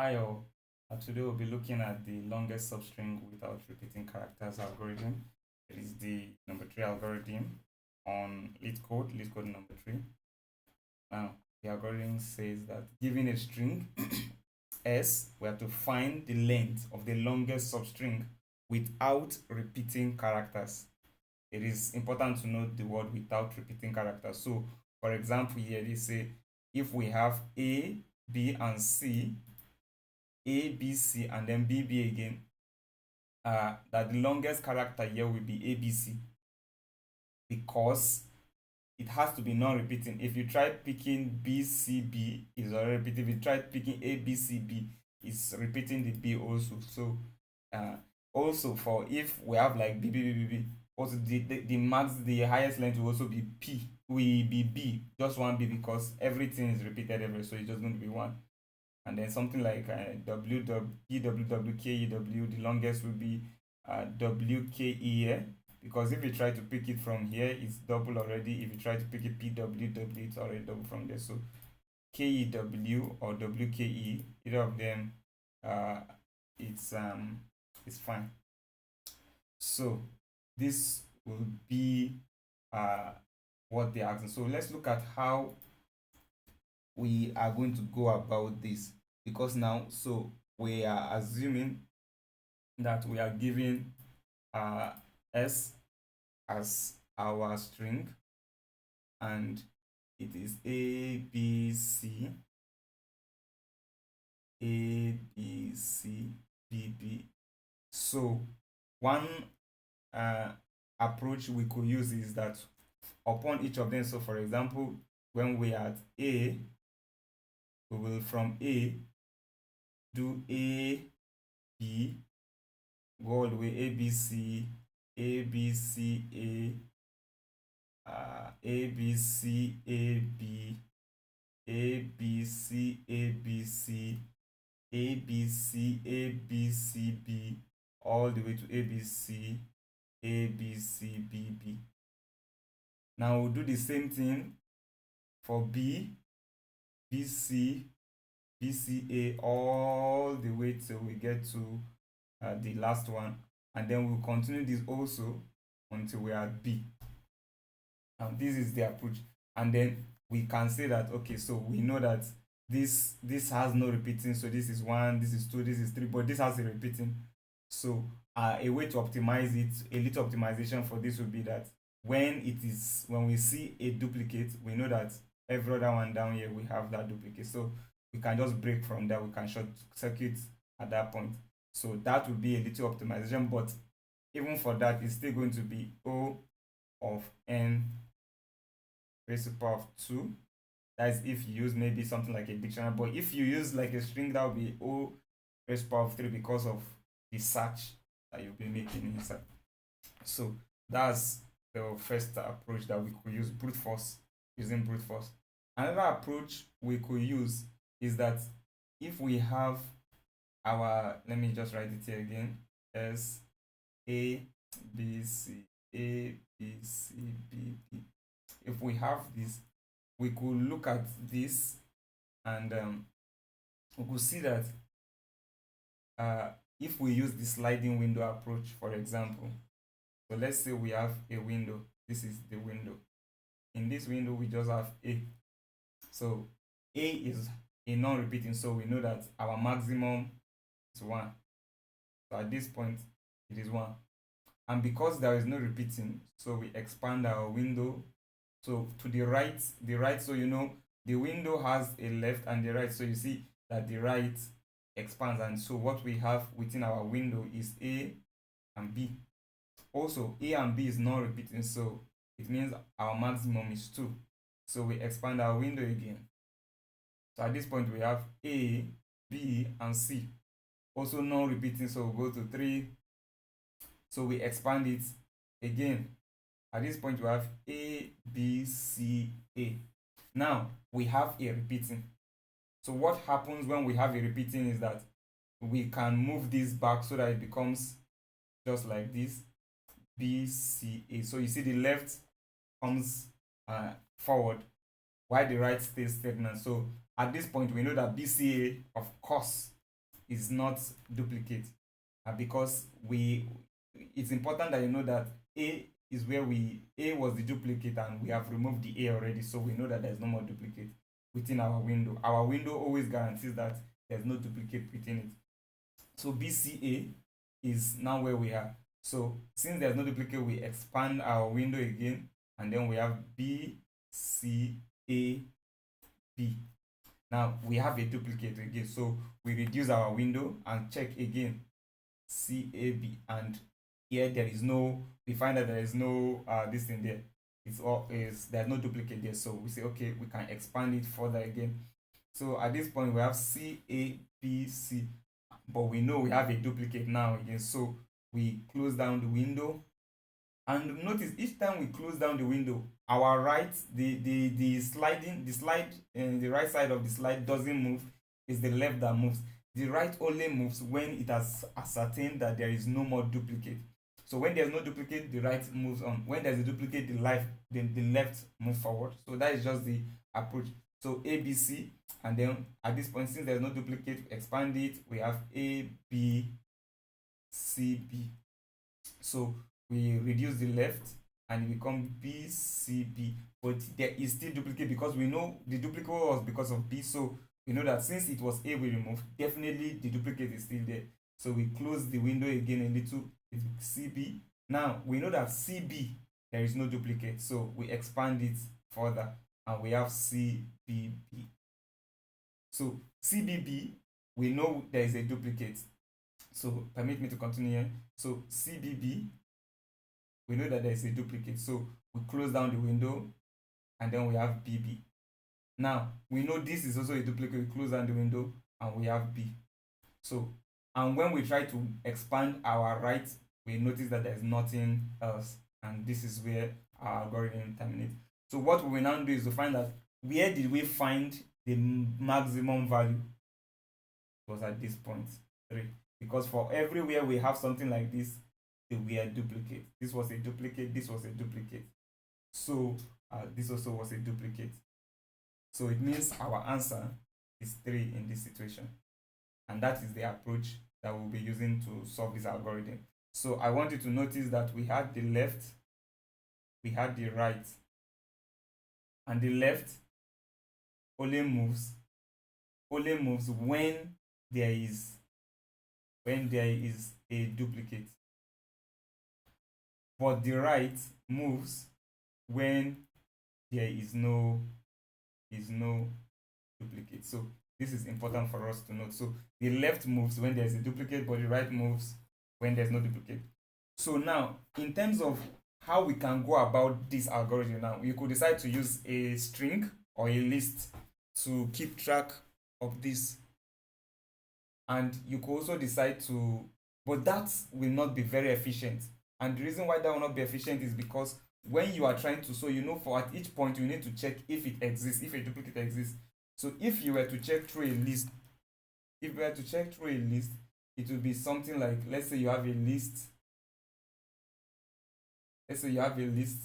Hi all. Today we'll be looking at the longest substring without repeating characters algorithm. It is the number 3 algorithm on lead code number 3. Now, the algorithm says that given a string S, we have to find the length of the longest substring without repeating characters. It is important to note the word without repeating characters. So, for example, here they say if we have A, B, and C, A, B, C, and then B, B again, that the longest character here will be A, B, C because it has to be non-repeating. If you try picking B, C, B, it's already repeating. If you try picking A, B, C, B, it's repeating the B also. So, uh, also for if we have like B, B, B, B, B, also the max, the highest length will also be P, will be B, just one B because everything is repeated everywhere. So it's just going to be one. And then something like W, W, E, W, W, K, E, W, the longest will be W, K, E here. Because if you try to pick it from here, it's double already. If you try to pick it P, W, W, it's already double from there. So K, E, W or W, K, E, either of them, uh, it's it's fine. So this will be uh, what they're asking. So let's look at how we are going to go about this, because now so we are assuming that we are giving uh, s as our string, and it is a b c b b. So one uh, approach we could use is that upon each of them, so for example, when we are at A, we will from A do A, B, go all the way A, B, C, A, B, C, A, B, C, A, B, A, B, C, A, B, C, A, B, C, A, B, C, B, all the way to A, B, C, A, B, C, B, B. Now we'll do the same thing for B, B, C, B, C, A, all the way till we get to the last one, and then we'll continue this also until we are at B. And this is the approach, and then we can say that okay, so we know that this has no repeating, so this is 1, this is 2, this is 3, but this has a repeating. So a way to optimize it, a little optimization for this would be that when we see a duplicate, we know that every other one down here we have that duplicate, so we can just break from that, we can short circuit at that point. So that would be a little optimization, but even for that, it's still going to be O of n raised to the power of 2. That is if you use maybe something like a dictionary. But if you use like a string, that would be O raised to the power of 3 because of the search that you'll be making inside. So that's the first approach that we could use, brute force, using brute force. Another approach we could use is that if we have our, let me just write it here again, S A B C A B C B B. If we have this, we could look at this, and we could see that if we use the sliding window approach, for example, so let's say we have a window, this is the window. In this window, we just have A. So A is a non-repeating, so we know that our maximum is 1. So at this point, it is 1. And because there is no repeating, so we expand our window. So to the right, so you know, the window has a left and the right. So you see that the right expands. And so what we have within our window is A and B. Also, A and B is not repeating, so it means our maximum is 2. So we expand our window again. So at this point, we have A, B, and C. Also non-repeating, so we'll go to 3. So we expand it again. At this point, we have A, B, C, A. Now, we have a repeating. So what happens when we have a repeating is that we can move this back so that it becomes just like this, B, C, A. So you see the left comes forward while the right stays stagnant. So at this point, we know that BCA, of course, is not duplicate, because it's important that you know that A is where A was the duplicate and we have removed the A already, so we know that there's no more duplicate within our window. Our window always guarantees that there's no duplicate within it. So BCA is now where we are. So since there's no duplicate, we expand our window again, and then we have BCAB. Now we have a duplicate again, so we reduce our window and check again CAB, and here there is no, we find that there is no this thing there. It's all is there's no duplicate there, so we say okay, we can expand it further again. So at this point we have CABC, but we know we have a duplicate now again, so we close down the window. And notice each time we close down the window, our right, the sliding, the slide, and the right side of the slide doesn't move. It's the left that moves. The right only moves when it has ascertained that there is no more duplicate. So when there's no duplicate, the right moves on. When there's a duplicate, the left move forward. So that is just the approach. So ABC, and then at this point, since there's no duplicate, expand it. We have ABCB. So we reduce the left and it becomes BCB, but there is still duplicate because we know the duplicate was because of B, so we know that since it was A we removed, definitely the duplicate is still there. So we close the window again a little, it's CB. Now we know that CB, there is no duplicate, so we expand it further and we have CBB. So CBB, we know there is a duplicate, so permit me to continue here. So CBB, we know that there is a duplicate, so we close down the window and then we have BB. Now we know this is also a duplicate, we close down the window and we have B. So, and when we try to expand our right, we notice that there's nothing else, and this is where our algorithm terminates. So what we will now do is to find out where did we find the maximum value. It was at this point 3, because for everywhere we have something like this, they were duplicate. This was a duplicate, this was a duplicate. So this also was a duplicate. So it means our answer is 3 in this situation. And that is the approach that we'll be using to solve this algorithm. So I want you to notice that we had the left, we had the right, and the left only moves when there is a duplicate. But the right moves when there is no duplicate. So this is important for us to note. So the left moves when there's a duplicate, but the right moves when there's no duplicate. So now, in terms of how we can go about this algorithm now, you could decide to use a string or a list to keep track of this. And you could also decide to, but that will not be very efficient. And the reason why that will not be efficient is because when you are trying to, so you know, for at each point you need to check if it exists, if a duplicate exists. So if you were to check through a list, it would be something like, let's say you have a list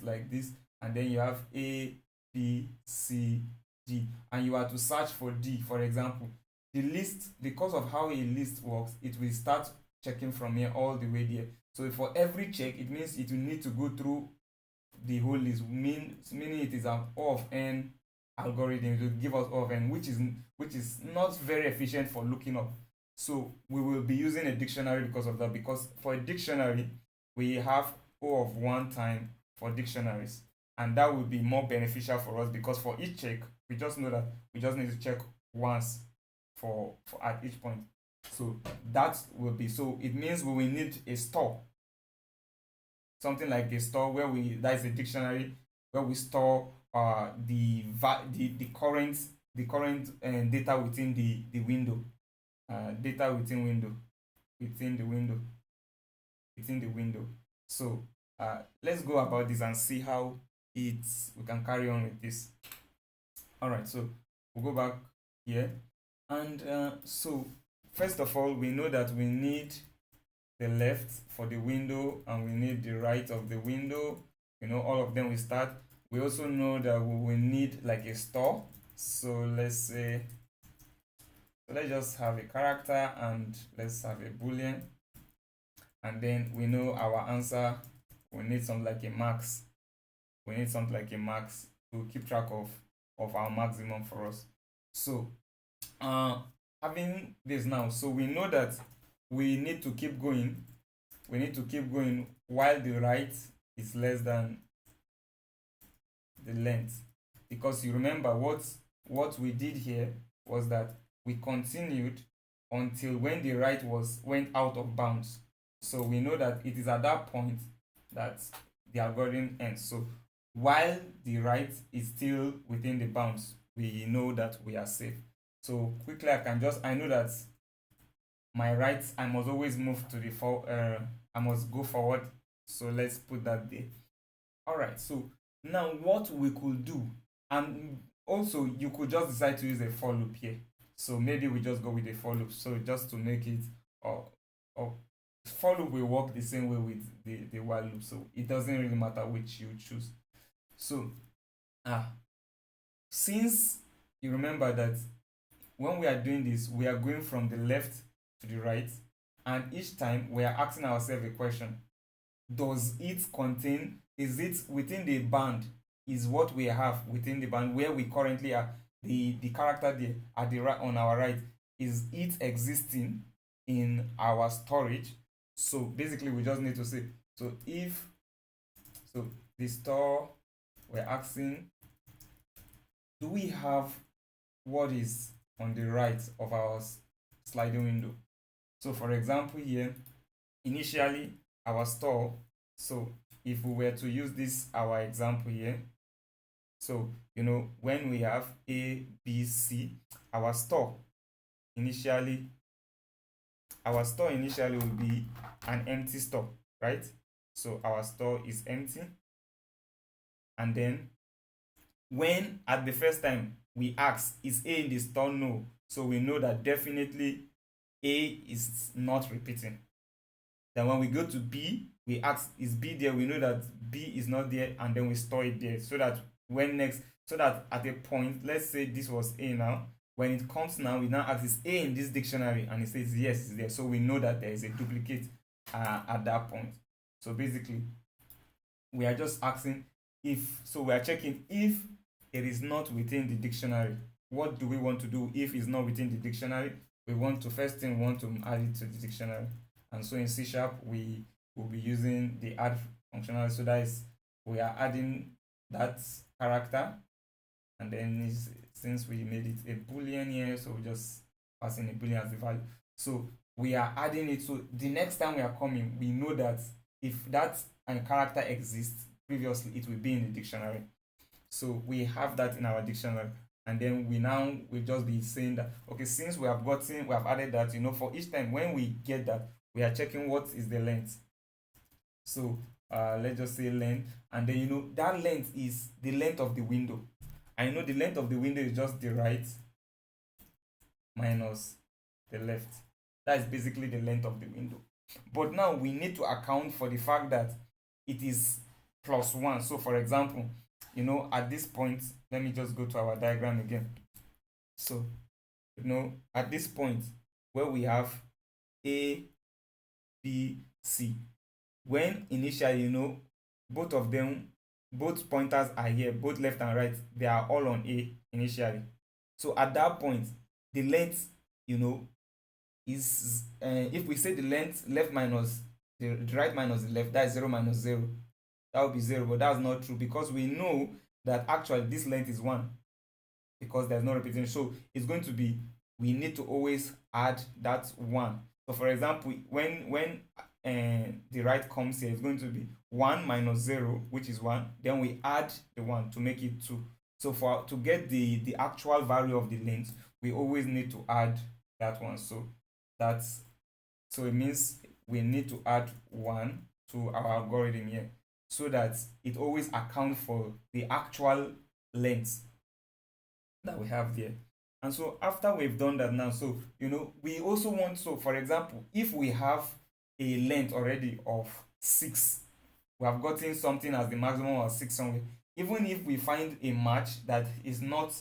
like this, and then you have A, B, C, D, and you are to search for D, for example. The list, because of how a list works, it will start checking from here all the way there. So for every check, it means it will need to go through the whole list, meaning it is an O of n algorithm. It will give us O of n, which is not very efficient for looking up. So we will be using a dictionary because of that, because for a dictionary we have O of 1 time for dictionaries, and that will be more beneficial for us, because for each check we just know that we just need to check once for at each point. So that will be, so it means we will need a store, something like a store where that is a dictionary where we store the current data within the window, data within the window. So let's go about this and see how we can carry on with this. All right, so we'll go back here, and so first of all, we know that we need the left for the window and we need the right of the window. You know, all of them will start. We also know that we will need like a store. So let's say So let's just have a character and let's have a boolean, and then we know our answer. We need something like a max. We need something like a max to keep track of our maximum for us. So uh having this now, so we know that we need to keep going. We need to keep going while the right is less than the length, because you remember what we did here was that we continued until when the right went out of bounds. So we know that it is at that point that the algorithm ends. So while the right is still within the bounds, we know that we are safe. So quickly I know that my right, I must always move to the I must go forward. So let's put that there. All right, so now what we could do, and also you could just decide to use a for loop here. So maybe we just go with a for loop. So just to make it, or for loop will work the same way with the while loop. So it doesn't really matter which you choose. So ah, since you remember that when we are doing this, we are going from the left to the right, and each time we are asking ourselves a question: does it contain, is it within the band, is what we have within the band where we currently are, the character there at the right on our right, is it existing in our storage? So basically we just need to say, so if, so the store, we're asking, do we have what is on the right of our sliding window? So for example here, initially our store, so if we were to use this our example here, so when we have A, B, C, our store initially will be an empty store, right? So our store is empty, and then when at the first time we ask, is A in the store? No. So we know that definitely A is not repeating. Then when we go to B, we ask, is B there? We know that B is not there, and then we store it there, so that so that at a point, let's say this was A now, when it comes now, we now ask, is A in this dictionary? And it says yes, it's there. So we know that there is a duplicate at that point. So basically, we are just asking if, so we are checking if it is not within the dictionary. What do we want to do if it's not within the dictionary? We want to, first thing, we want to add it to the dictionary. And so in C# we will be using the add functionality. So that is, we are adding that character, and then since we made it a boolean here, so we just pass in a boolean as the value. So we are adding it, so the next time we are coming, we know that if that character exists previously, it will be in the dictionary. So we have that in our dictionary, and then we now will just be saying that, okay, since we have added that, for each time when we get that, we are checking what is the length. So let's just say length, and then that length is the length of the window. I know the length of the window is just the right minus the left. That is basically the length of the window. But now we need to account for the fact that it is +1. So for example, at this point, let me just go to our diagram again. So at this point where we have A, B, C, when initially, both of them, both pointers are here, both left and right, they are all on A initially. So at that point, the length, is if we say the length left minus the right minus the left, that is 0 minus 0. That would be 0, but that's not true, because we know that actually this length is 1, because there's no repetition. So it's going to be, we need to always add that 1. So for example, when the right comes here, it's going to be 1 minus 0, which is 1. Then we add the 1 to make it 2. So to get the actual value of the length, we always need to add that 1. So it means we need to add 1 to our algorithm here, so that it always accounts for the actual length that we have there. And so after we've done that now, so we also want, so for example, if we have a length already of 6, we have gotten something as the maximum of 6 somewhere, even if we find a match that is not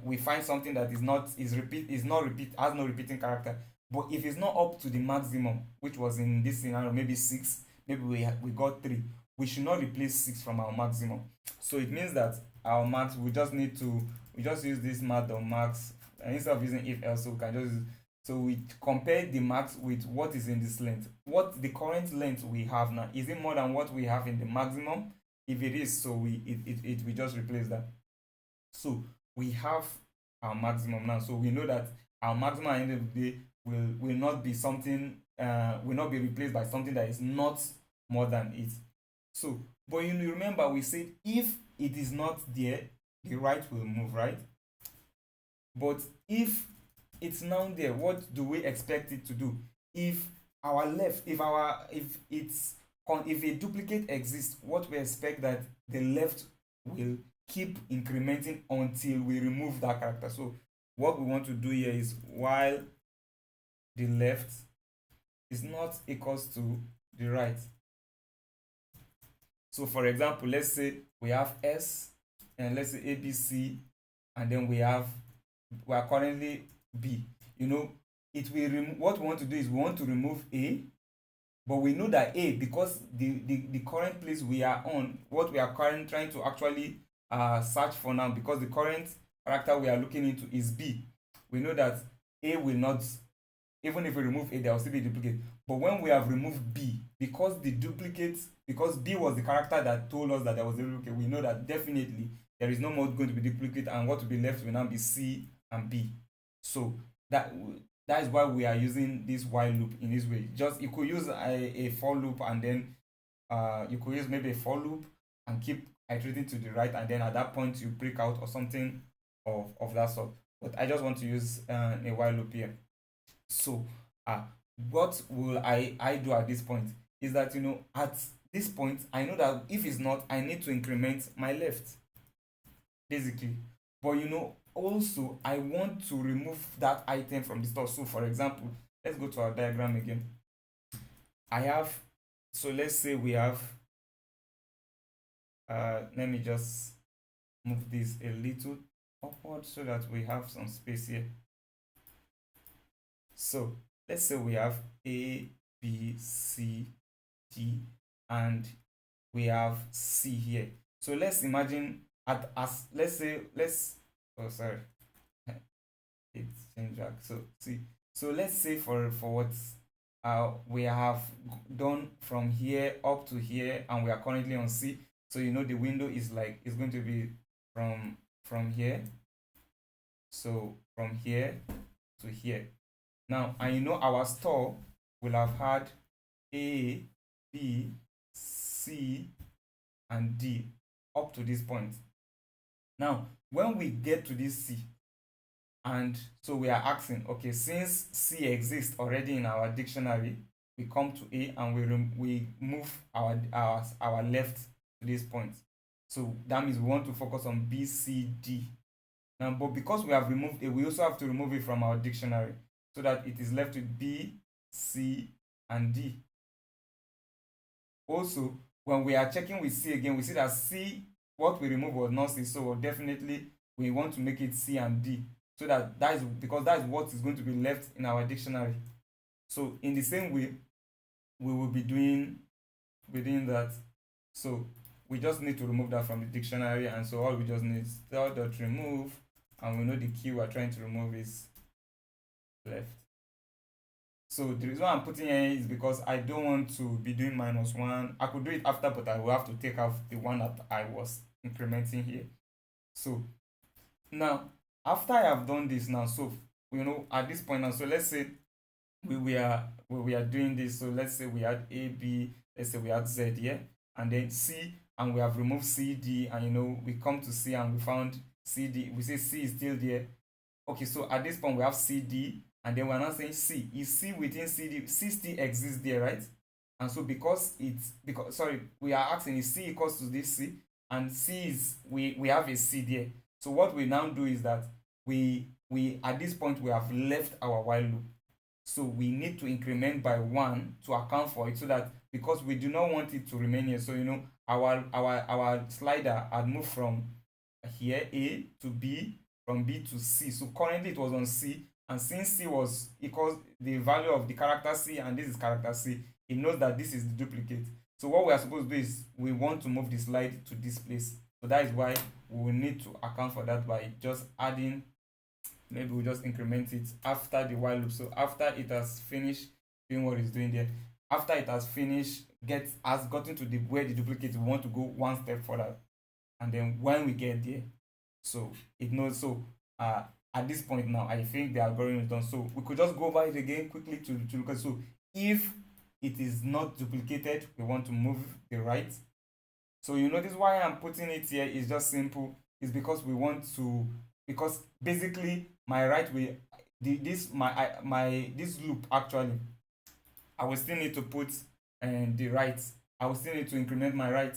we find something that is not repeat has no repeating character, but if it's not up to the maximum, which was in this scenario maybe 6, maybe we got 3, we should not replace 6 from our maximum. So it means that our max, we just use this math on max, and instead of using if else, so we can just so we compare the max with what is in this length. What the current length we have now, is it more than what we have in the maximum? If it is, so we just replace that. So we have our maximum now. So we know that our maximum at the end of the day will not be something will not be replaced by something that is not more than it. So, but you remember we said if it is not there, the right will move, right? But if it's now there, what do we expect it to do? If our left, if it's if a duplicate exists, what we expect that the left will keep incrementing until we remove that character. So what we want to do here is while the left is not equals to the right. So for example, let's say we have S and let's say ABC, and then we are currently B. You know, it will what we want to do is we want to remove A, but we know that A, because the current place we are on, what we are currently trying to actually search for now, because the current character we are looking into is B, we know that A will not, even if we remove A, there will still be a duplicate. But when we have removed B, because the duplicate, because B was the character that told us that there was a duplicate, we know that definitely there is no more going to be duplicate, and what will be left will now be C and B. So that is why we are using this while loop in this way. Just you could use a for loop, and then you could use maybe a for loop and keep iterating to the right, and then at that point you break out or something of that sort. But I just want to use a while loop here. So what will I do at this point is that, at this point I know that if it's not, I need to increment my left basically. But also I want to remove that item from the store. So for example, let's go to our diagram again. I have, so let's say we have let me just move this a little upward so that we have some space here. So let's say we have A, B, C, D, and we have C here. So let's imagine as let's say oh sorry, it's changed back. So see, so let's say for what we have done from here up to here, and we are currently on C. So the window is going to be from here. So from here to here. Now, and our store will have had A, B, C, and D up to this point. Now, when we get to this C, and so we are asking, okay, since C exists already in our dictionary, we come to A and we move our left to this point. So that means we want to focus on B, C, D. Now, but because we have removed A, we also have to remove it from our dictionary so that it is left with B, C, and D. Also, when we are checking with C again, we see that C, what we removed was not C, so definitely we want to make it C and D, so that is because that is what is going to be left in our dictionary. So in the same way, we will be doing that. So we just need to remove that from the dictionary, and so all we just need is star.remove, and we know the key we're trying to remove is left. So the reason I'm putting here is because I don't want to be doing -1. I could do it after, but I will have to take off the one that I was incrementing here. So now, after I have done this now, so at this point now, so let's say we are doing this. So let's say we had A, B, let's say we had Z here, and then C, and we have removed C, D, and we come to C and we found C, D. We say C is still there. Okay, so at this point we have C, D, and then we're not saying C. Is C within C, D? C still exists there, right? And so because we are asking is C equals to this C, and C is we have a C there. So what we now do is that we at this point we have left our while loop. So we need to increment by 1 to account for it, so that because we do not want it to remain here. So our slider had moved from here A to B, from B to C. So currently it was on C, and since C was equals the value of the character C and this is character C, it knows that this is the duplicate. So what we are supposed to do is we want to move the slide to this place. So that is why we will need to account for that by just adding, maybe we'll just increment it after the while loop. So after it has finished doing what it's doing there, after it has finished, has gotten to the where the duplicate, we want to go one step further. And then when we get there, so it knows. So at this point now, I think the algorithm is done. So we could just go over it again quickly to look at. So if it is not duplicated, we want to move the right. So you notice why I'm putting it here is just simple. It's because we want to, because basically my right way, this my this loop actually, I will still need to put the right. I will still need to increment my right.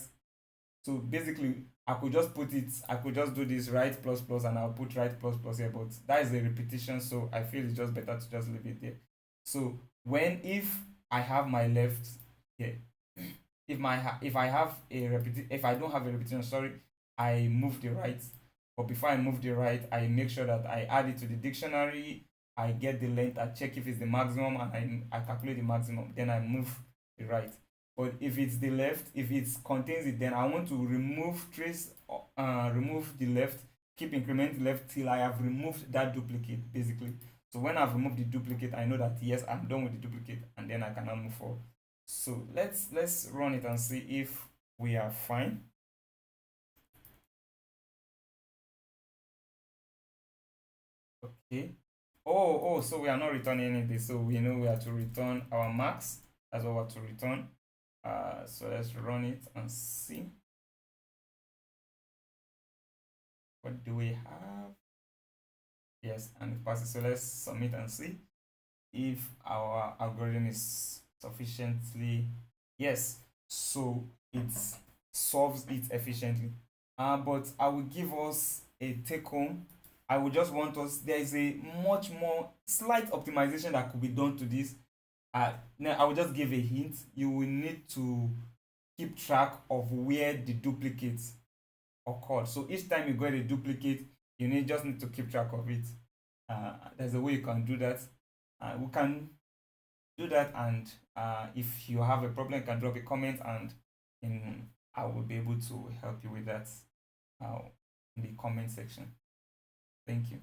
So basically, I could just do this right plus plus and I'll put right plus plus here, but that is a repetition, so I feel it's just better to just leave it there. So if I have my left here, if I have a if I don't have a repetition, sorry, I move the right. But before I move the right, I make sure that I add it to the dictionary, I get the length, I check if it's the maximum, and I calculate the maximum, then I move the right. But if it's the left, if it contains it, then I want to remove the left, keep increment the left till I have removed that duplicate, basically. So when I've removed the duplicate, I know that yes, I'm done with the duplicate, and then I can now move forward. So let's run it and see if we are fine. Okay. So we are not returning anything. So we know we have to return our max. That's what we have to return. So let's run it and see. What do we have? Yes, and it passes. So let's submit and see if our algorithm is sufficiently, yes. So it solves it efficiently. But I will give us a take home. I would just want us, there is a much more slight optimization that could be done to this. Now I will just give a hint. You will need to keep track of where the duplicates occurred. So each time you get a duplicate, you need to keep track of it. There's a way you can do that. We can do that, and if you have a problem, you can drop a comment, and in I will be able to help you with that uh, in the comment section. Thank you.